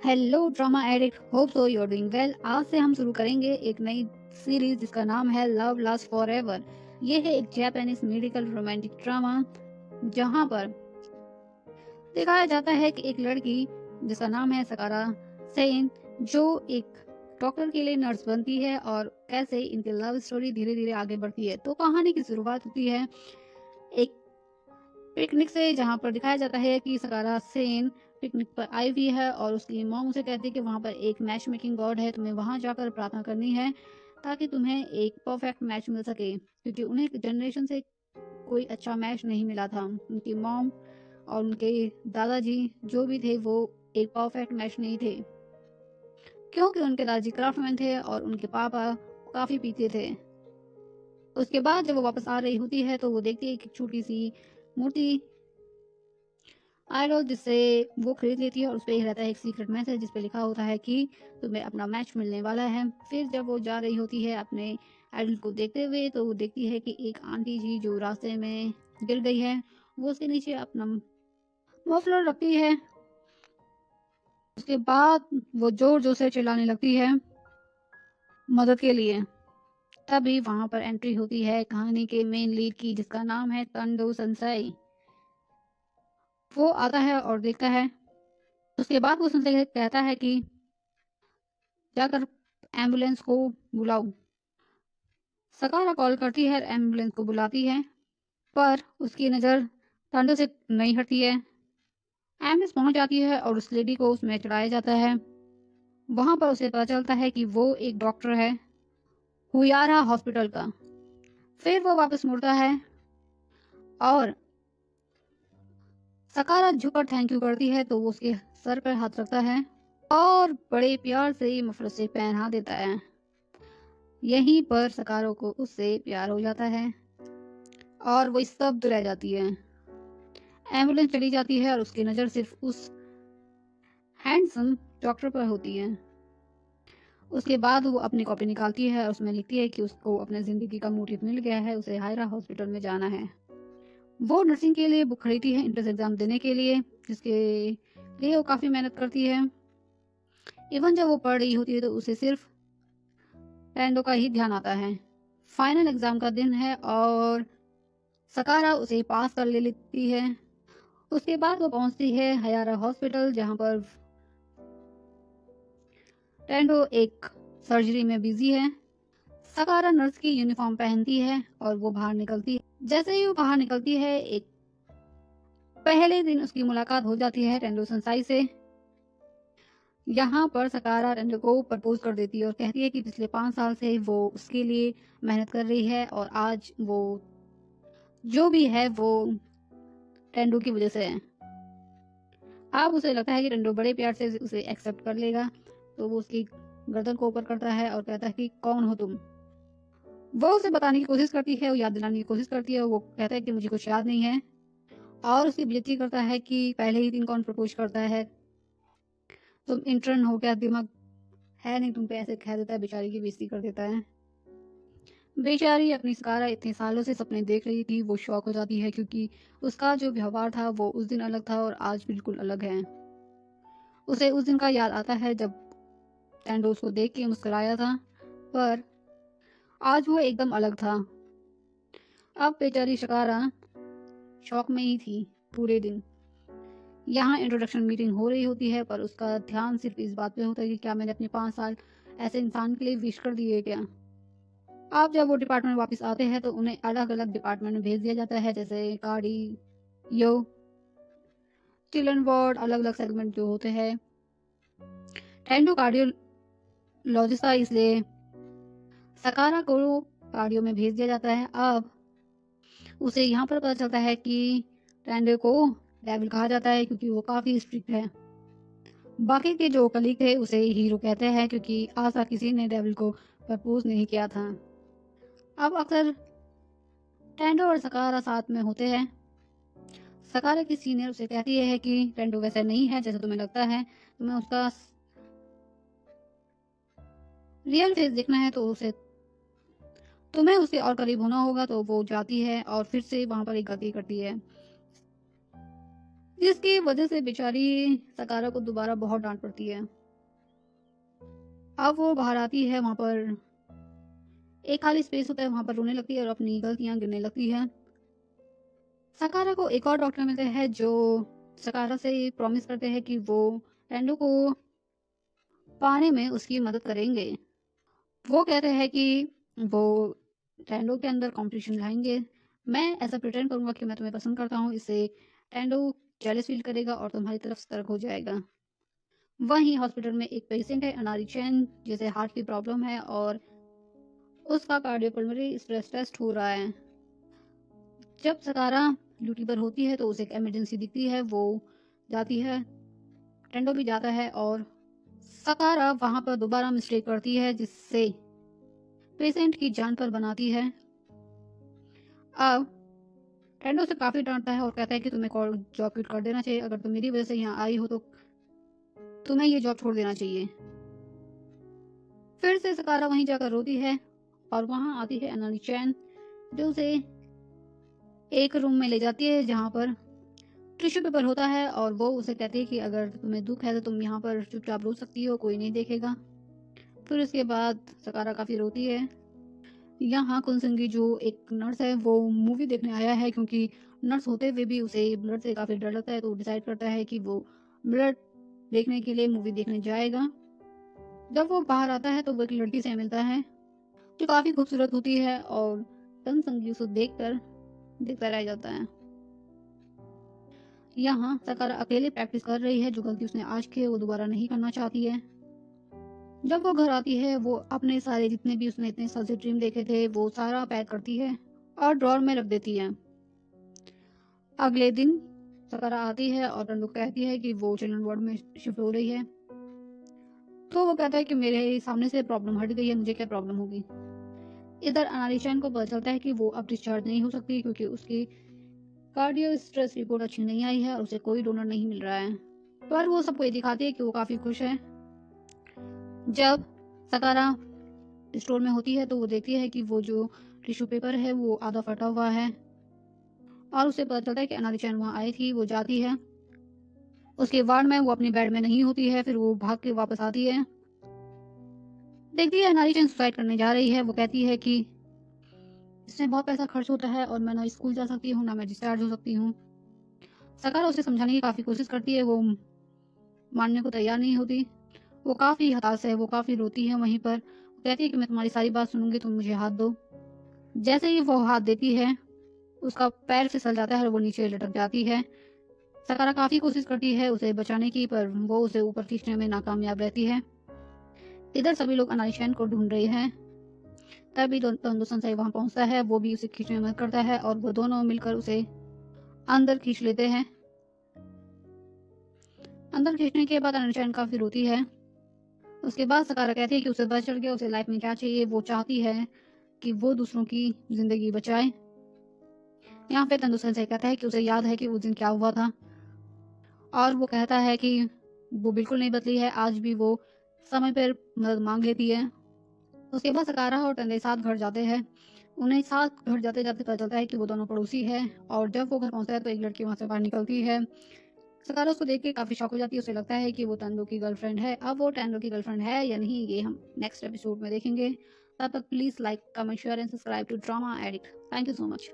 Hello drama addict, hope so you are doing well. आज से हम शुरू करेंगे एक नई सीरीज जिसका नाम है लव लास्ट फॉर एवर। ये है एक जापानीज मेडिकल रोमांटिक ड्रामा जहां पर दिखाया जाता है कि एक लड़की जिसका नाम है सकारा सेन, जो एक डॉक्टर के लिए नर्स बनती है और कैसे इनकी लव स्टोरी धीरे धीरे आगे बढ़ती है। तो कहानी की शुरुआत होती है एक पिकनिक से, जहां पर दिखाया जाता है कि सकारा सेन पिकनिक पर आई हुई है और उसकी मॉम उसे कहती है कि वहां पर एक मैच मेकिंग गॉड है, तुम्हें वहां जाकर प्रार्थना करनी है ताकि तुम्हें एक परफेक्ट मैच मिल सके, क्योंकि उन्हें जनरेशन से कोई अच्छा मैच नहीं मिला था। उनकी मॉम और उनके दादाजी जो भी थे वो एक परफेक्ट मैच नहीं थे, क्योंकि उनके दादाजी क्राफ्टमैन थे और उनके पापा काफी पीते थे। उसके बाद जब वो वापस आ रही होती है तो वो देखती है कि छोटी सी मूर्ति आइडल जिससे वो खरीद लेती है और उस पर रहता है एक सीक्रेट मैसेज जिस पे लिखा होता है कि तुम्हें अपना मैच मिलने वाला है। फिर जब वो जा रही होती है अपने आइडल को देखते हुए तो वो देखती है कि एक आंटी जी जो रास्ते में गिर गई है वो उसके नीचे अपना मफलर रखती है। उसके बाद वो जोर जोर से चिल्लाने लगती है मदद के लिए। तभी वहां पर एंट्री होती है कहानी के मेन लीड की, जिसका नाम है तंडो संसाई। वो आता है और देखता है। उसके बाद वो संसाई कहता है कि जाकर एम्बुलेंस को बुलाओ। सकारा कॉल करती है, एम्बुलेंस को बुलाती है, पर उसकी नज़र तांडव से नहीं हटती है। एम्बुलेंस पहुंच जाती है और उस लेडी को उसमें चढ़ाया जाता है। वहां पर उसे पता चलता है कि वो एक डॉक्टर है हुयारा हॉस्पिटल का। फिर वो वापस मुड़ता है और सकारा झुककर थैंक यू करती है तो वो उसके सर पर हाथ रखता है और बड़े प्यार से मफलर से पहना देता है। यहीं पर सकारो को उससे प्यार हो जाता है और वो स्तब्ध रह जाती है। एम्बुलेंस चली जाती है और उसकी नज़र सिर्फ उस हैंडसम डॉक्टर पर होती है। उसके बाद वो अपनी कॉपी निकालती है और उसमें लिखती है कि उसको अपने ज़िंदगी का मोटिव मिल गया है, उसे हायरा हॉस्पिटल में जाना है। वो नर्सिंग के लिए बुक खरीदती है इंट्रेंस एग्जाम देने के लिए, जिसके लिए वो काफ़ी मेहनत करती है। इवन जब वो पढ़ रही होती है तो उसे सिर्फ टैंडो का ही ध्यान आता है। फाइनल एग्जाम का दिन है और सकारा उसे पास कर ले लेती है। उसके बाद वो पहुंचती है हयारा हॉस्पिटल, जहां पर टैंडो एक सर्जरी में बिजी है। सकारा नर्स की यूनिफॉर्म पहनती है और वो बाहर निकलती है। जैसे ही वो बाहर निकलती है एक पहले दिन उसकी मुलाकात हो जाती है टेंडो संसाई से। यहाँ पर सकारा टेंडो को प्रपोज कर देती है और कहती है कि पिछले 5 साल से वो उसके लिए मेहनत कर रही है और आज वो जो भी है वो टेंडो की वजह से है। अब उसे लगता है कि टेंडो बड़े प्यार से उसे एक्सेप्ट कर लेगा, तो वो उसकी गर्दन को ऊपर करता है और कहता है कि कौन हो तुम। वो उसे बताने की कोशिश करती है, वो याद दिलाने की कोशिश करती है। वो कहता है कि मुझे कुछ याद नहीं है और उसकी बेइज्जती करता है कि पहले ही दिन कौन प्रपोज करता है, तुम इंटर्न हो, क्या दिमाग है नहीं तुम पे, ऐसे कह देता है। बेचारी की बेइज्जती कर देता है। बेचारी अपनी सकारा इतने सालों से सपने देख रही थी, वो शौक हो जाती है क्योंकि उसका जो व्यवहार था वो उस दिन अलग था और आज बिल्कुल अलग है। उसे उस दिन का याद आता है जब टैंडो उसको देख के मुस्कुराया था, पर आज वो एकदम अलग था। अब बेचारी सकारा शौक में ही थी पूरे दिन। यहाँ इंट्रोडक्शन मीटिंग हो रही होती है, पर उसका ध्यान सिर्फ इस बात पे होता है कि क्या मैंने अपने 5 साल ऐसे इंसान के लिए विश कर दिए क्या। अब जब वो डिपार्टमेंट वापस आते हैं तो उन्हें अलग अलग डिपार्टमेंट में भेज दिया जाता है, जैसे कार्डियो, चिल्ड्रन वार्ड, अलग अलग सेगमेंट जो होते हैं। टेंडो कार्डियोलॉजिस्ट था, इसलिए सकारा को कार्डियो में भेज दिया जाता है। अब उसे यहाँ पर पता चलता है कि टेंडो को डेविल कहा जाता है क्योंकि वो काफी स्ट्रिक्ट है। बाकी के जो कलीग थे उसे हीरो कहते हैं क्योंकि आज तक किसी ने डेविल को प्रपोज नहीं किया था। अब अक्सर टेंडो और सकारा साथ में होते हैं। सकारा की सीनियर उसे कहती है कि टेंडो वैसा नहीं है जैसा तुम्हें लगता है, तुम्हें उसका रियल फेस देखना है तो उसे तुम्हें उससे और करीब होना होगा। तो वो जाती है और फिर से वहां पर एक गलती करती है, जिसकी वजह से बेचारी सकारा को दोबारा बहुत डांट पड़ती है। अब वो बाहर आती है, वहाँ पर एक खाली स्पेस होता है, वहाँ पर रोने लगती है और अपनी गलतियाँ गिनने लगती है। सकारा को एक और डॉक्टर मिलते हैं जो सकारा से प्रॉमिस करते हैं कि वो टेंडो को पाने में उसकी मदद करेंगे। वो कहते हैं कि वो टेंडो के अंदर कंपटीशन लाएंगे। मैं ऐसा प्रिटेंड करूंगा कि मैं तुम्हें पसंद करता हूँ, इससे टेंडो जेलस फील करेगा और तुम्हारी तरफ सतर्क हो जाएगा। वहीं हॉस्पिटल में एक पेशेंट है अनारी चैन, जिसे हार्ट की प्रॉब्लम है और उसका कार्डियोपल्मोनरी स्ट्रेस टेस्ट हो रहा है। जब सकारा ड्यूटी पर होती है तो उसे एक इमरजेंसी दिखती है, वो जाती है, टेंडो भी जाता है और सकारा वहां पर दोबारा मिस्टेक करती है जिससे पेशेंट की जान पर बनाती है। अब टेंडो से काफी डांटता है और कहता है कि तुम्हें कॉल जॉब क्विट कर देना चाहिए, अगर तुम मेरी वजह से यहाँ आई हो तो तुम्हें ये जॉब छोड़ देना चाहिए। फिर से सकारा वहीं जाकर रोती है और वहां आती है अनाली चैन, जो उसे एक रूम में ले जाती है जहां पर टिश्यू पेपर होता है और वो उसे कहती है कि अगर तुम्हें दुख है तो तुम यहाँ पर चुपचाप रो सकती हो, कोई नहीं देखेगा। फिर उसके बाद सकारा काफी रोती है। यहाँ कुनसंगी जो एक नर्स है वो मूवी देखने आया है, क्योंकि नर्स होते हुए भी उसे ब्लड से काफी डर लगता है, तो डिसाइड करता है कि वो ब्लड देखने के लिए मूवी देखने जाएगा। जब वो बाहर आता है तो वो एक लड़की से मिलता है जो काफी खूबसूरत होती है और कुनसंगी उसे देखकर देखता रह जाता है। यहाँ सकारा अकेले प्रैक्टिस कर रही है, जो गलती उसने आज की है वो दोबारा नहीं करना चाहती है। जब वो घर आती है वो अपने सारे जितने भी उसने इतने साल से ड्रीम देखे थे वो सारा पैक करती है और ड्रॉर में रख देती है। अगले दिन सकारा आती है और टेंडो कहती है कि वो चिल्ड्रन वार्ड में शिफ्ट हो रही है। तो वो कहता है कि मेरे सामने से प्रॉब्लम हट गई है, मुझे क्या प्रॉब्लम होगी। इधर अनारिशान को पता चलता है कि वो अब डिस्चार्ज नहीं हो सकती, क्योंकि उसकी कार्डियो स्ट्रेस रिपोर्ट अच्छी नहीं आई है और उसे कोई डोनर नहीं मिल रहा है। पर वो सबको ये दिखाती है कि वो काफी खुश है। जब सकारा स्टोर में होती है तो वो देखती है कि वो जो टिश्यू पेपर है वो आधा फटा हुआ है और उसे पता चलता है कि अनारी चैन वहां आई थी। वो जाती है उसके वार्ड में, वो अपनी बेड में नहीं होती है, फिर वो भाग के वापस आती है, देखती है अनारी चैन सुसाइड करने जा रही है। वो कहती है कि इसमें बहुत पैसा खर्च होता है और मैं ना स्कूल जा सकती हूँ ना मैं डिस्चार्ज हो सकती हूँ। सकारा उसे समझाने की काफी कोशिश करती है, वो मानने को तैयार नहीं होती। वो काफी हताश है, वो काफी रोती है। वहीं पर कहती है कि मैं तुम्हारी सारी बात सुनूंगी, तुम मुझे हाथ दो। जैसे ही वो हाथ देती है उसका पैर फिसल जाता है और वो नीचे लटक जाती है। सकारा काफी कोशिश करती है उसे बचाने की, पर वो उसे ऊपर खींचने में नाकामयाब रहती है। इधर सभी लोग अनाइशन को ढूंढ रहे हैं। तभी तंदो संसाई वहां पहुंचता है, वो भी उसे खींचने में मदद करता है और वो दोनों मिलकर उसे अंदर खींच लेते हैं। अंदर खींचने के बाद अनाइशन काफी रोती है। उसके बाद सकारा कहती है कि उसे पता चल गया उसे लाइफ में क्या चाहिए। वो चाहती है कि वो दूसरों की जिंदगी बचाए। यहाँ पे तंदु संजय कहता है कि उसे याद है कि उस दिन क्या हुआ था और वो कहता है कि वो बिल्कुल नहीं बदली है, आज भी वो समय पर मदद मांग लेती है। उसके बाद सकारा और टंडे साथ घर जाते हैं। उन्हें साथ घर जाते जाते पता चलता है कि वो दोनों पड़ोसी है और जब वो घर पहुंचता है तो एक लड़की वहां से बाहर निकलती है। सकारा उसको देख के काफी शॉक हो जाती है, उसे लगता है कि वो तंदो की गर्लफ्रेंड है। अब वो टैंडो की गर्लफ्रेंड है या नहीं ये हम नेक्स्ट एपिसोड में देखेंगे। तब तक please like comment share and subscribe to drama addict. Thank you so much.